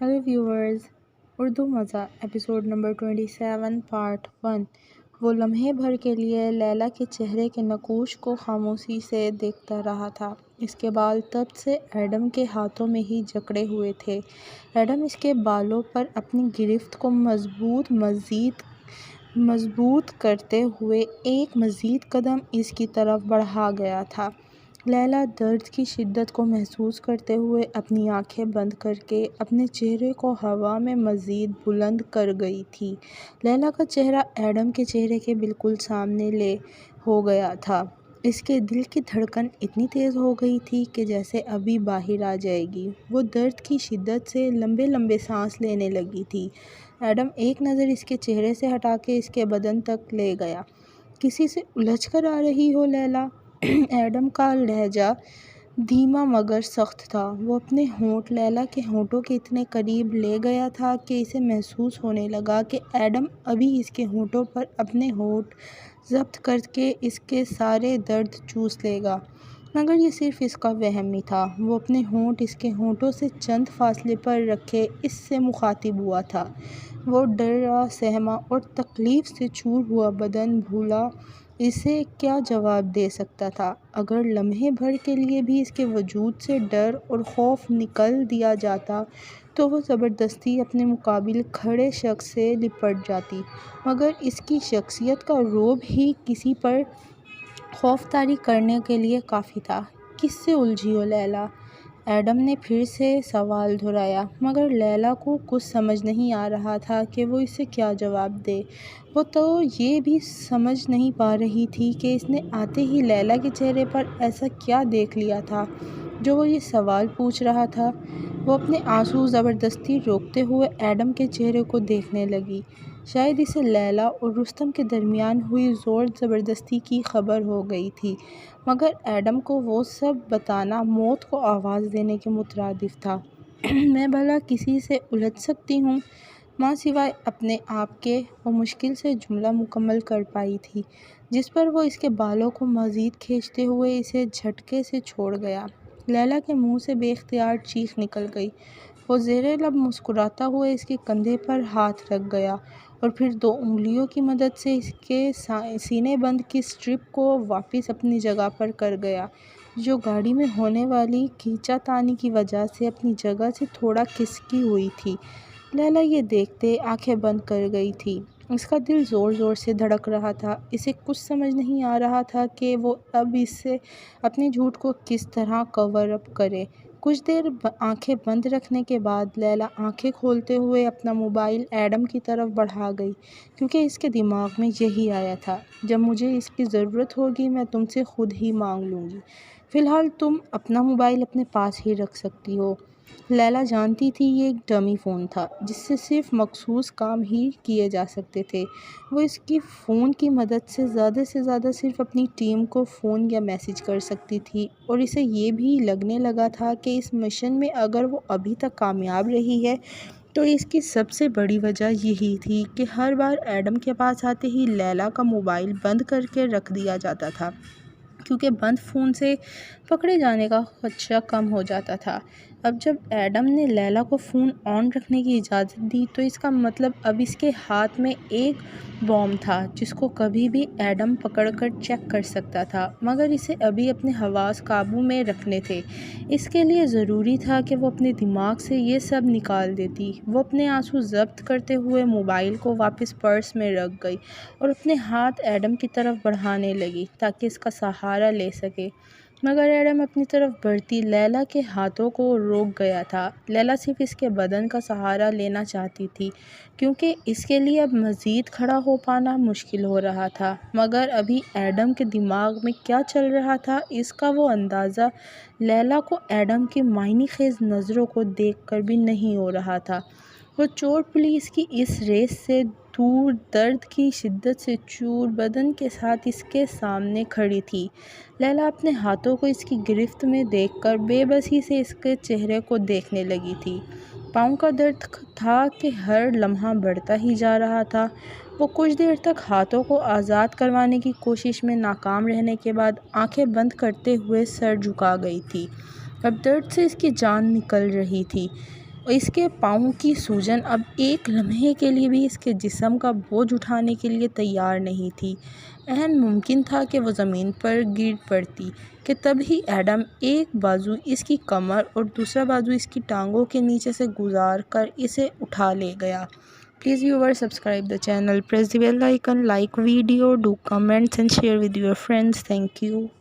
Hello viewers. Urdu मज़ा episode number 27 part 1। वो लम्हे भर के लिए लैला के चेहरे के नकूश को खामोशी से देखता रहा था। इसके बाल तब से एडम के हाथों में ही जकड़े हुए थे। एडम इसके बालों पर अपनी गिरफ्त को मज़बूत करते हुए एक मज़ीद कदम इसकी तरफ बढ़ा गया था। लैला दर्द की शिद्दत को महसूस करते हुए अपनी आंखें बंद करके अपने चेहरे को हवा में मज़ीद बुलंद कर गई थी। लैला का चेहरा एडम के चेहरे के बिल्कुल सामने हो गया था। इसके दिल की धड़कन इतनी तेज़ हो गई थी कि जैसे अभी बाहर आ जाएगी। वो दर्द की शिद्दत से लंबे लंबे सांस लेने लगी थी। एडम एक नज़र इसके चेहरे से हटा के इसके बदन तक ले गया। किसी से उलझ कर आ रही हो लैला? एडम का लहजा धीमा मगर सख्त था। वो अपने होंठ लैला के होंठों के इतने करीब ले गया था कि इसे महसूस होने लगा कि एडम अभी इसके होंठों पर अपने होंठ ज़ब्त करके इसके सारे दर्द चूस लेगा। मगर ये सिर्फ इसका वहम ही था। वो अपने होंठ इसके होंठों से चंद फासले पर रखे इससे मुखातिब हुआ था। वो डरा सहमा और तकलीफ़ से चूर हुआ बदन भूला इसे क्या जवाब दे सकता था। अगर लम्हे भर के लिए भी इसके वजूद से डर और खौफ निकल दिया जाता तो वो ज़बरदस्ती अपने मुकाबिल खड़े शख्स से लिपट जाती। मगर इसकी शख्सियत का रोब ही किसी पर खौफतारी करने के लिए काफ़ी था। किससे उलझी हो लैला? एडम ने फिर से सवाल दोहराया, मगर लैला को कुछ समझ नहीं आ रहा था कि वो इसे क्या जवाब दे। वो तो ये भी समझ नहीं पा रही थी कि इसने आते ही लैला के चेहरे पर ऐसा क्या देख लिया था जो वो ये सवाल पूछ रहा था। वो अपने आंसू ज़बरदस्ती रोकते हुए एडम के चेहरे को देखने लगी। शायद इसे लैला और रुस्तम के दरमियान हुई ज़ोर ज़बरदस्ती की खबर हो गई थी, मगर एडम को वो सब बताना मौत को आवाज़ देने के मुतरादिफ था। मैं भला किसी से उलझ सकती हूँ? माँ सिवाय अपने आप के वो मुश्किल से जुमला मुकम्मल कर पाई थी, जिस पर वो इसके बालों को मज़ीद खींचते हुए इसे झटके से छोड़ गया। लैला के मुंह से बेख्तियार चीख निकल गई। वो ज़ेरे लब मुस्कुराता हुआ इसके कंधे पर हाथ रख गया और फिर दो उंगलियों की मदद से इसके सीने बंद की स्ट्रिप को वापस अपनी जगह पर कर गया, जो गाड़ी में होने वाली खींचातानी की वजह से अपनी जगह से थोड़ा खिसकी हुई थी। लैला ये देखते आंखें बंद कर गई थी। उसका दिल ज़ोर ज़ोर से धड़क रहा था। इसे कुछ समझ नहीं आ रहा था कि वो अब इससे अपने झूठ को किस तरह कवर अप करे। कुछ देर आंखें बंद रखने के बाद लैला आंखें खोलते हुए अपना मोबाइल एडम की तरफ बढ़ा गई, क्योंकि इसके दिमाग में यही आया था, जब मुझे इसकी ज़रूरत होगी मैं तुमसे खुद ही मांग लूँगी। फ़िलहाल तुम अपना मोबाइल अपने पास ही रख सकती हो। लैला जानती थी ये एक डमी फ़ोन था जिससे सिर्फ मखसूस काम ही किए जा सकते थे। वो इसकी फ़ोन की मदद से ज़्यादा सिर्फ अपनी टीम को फ़ोन या मैसेज कर सकती थी, और इसे ये भी लगने लगा था कि इस मिशन में अगर वो अभी तक कामयाब रही है तो इसकी सबसे बड़ी वजह यही थी कि हर बार एडम के पास आते ही लैला का मोबाइल बंद करके रख दिया जाता था, क्योंकि बंद फ़ोन से पकड़े जाने का खदशा कम हो जाता था। अब जब एडम ने लैला को फ़ोन ऑन रखने की इजाज़त दी तो इसका मतलब अब इसके हाथ में एक बॉम्ब था जिसको कभी भी एडम पकड़कर चेक कर सकता था, मगर इसे अभी अपने हवास काबू में रखने थे। इसके लिए ज़रूरी था कि वो अपने दिमाग से ये सब निकाल देती। वो अपने आंसू ज़ब्त करते हुए मोबाइल को वापस पर्स में रख गई और अपने हाथ एडम की तरफ बढ़ाने लगी ताकि इसका सहारा ले सके, मगर एडम अपनी तरफ बढ़ती लैला के हाथों को रोक गया था। लैला सिर्फ इसके बदन का सहारा लेना चाहती थी, क्योंकि इसके लिए अब मज़ीद खड़ा हो पाना मुश्किल हो रहा था। मगर अभी एडम के दिमाग में क्या चल रहा था इसका वो अंदाज़ा लैला को एडम की मायने खेज़ नज़रों को देखकर भी नहीं हो रहा था। वो चोर पुलिस की इस रेस से दूर दर्द की शिद्दत से चूर बदन के साथ इसके सामने खड़ी थी। लैला अपने हाथों को इसकी गिरफ्त में देखकर बेबसी से इसके चेहरे को देखने लगी थी। पाँव का दर्द था कि हर लम्हा बढ़ता ही जा रहा था। वो कुछ देर तक हाथों को आज़ाद करवाने की कोशिश में नाकाम रहने के बाद आंखें बंद करते हुए सर झुका गई थी। अब दर्द से इसकी जान निकल रही थी اس کے پاؤں کی سوجن اب ایک لمحے کے لیے بھی اس کے جسم کا بوجھ اٹھانے کے لیے تیار نہیں تھی۔ عین ممکن تھا کہ وہ زمین پر گر پڑتی کہ تبھی ایڈم ایک بازو اس کی کمر اور دوسرا بازو اس کی ٹانگوں کے نیچے سے گزار کر اسے اٹھا لے گیا۔ Please viewers, subscribe the channel, press the bell icon, like video, do comments and share with your friends. Thank you.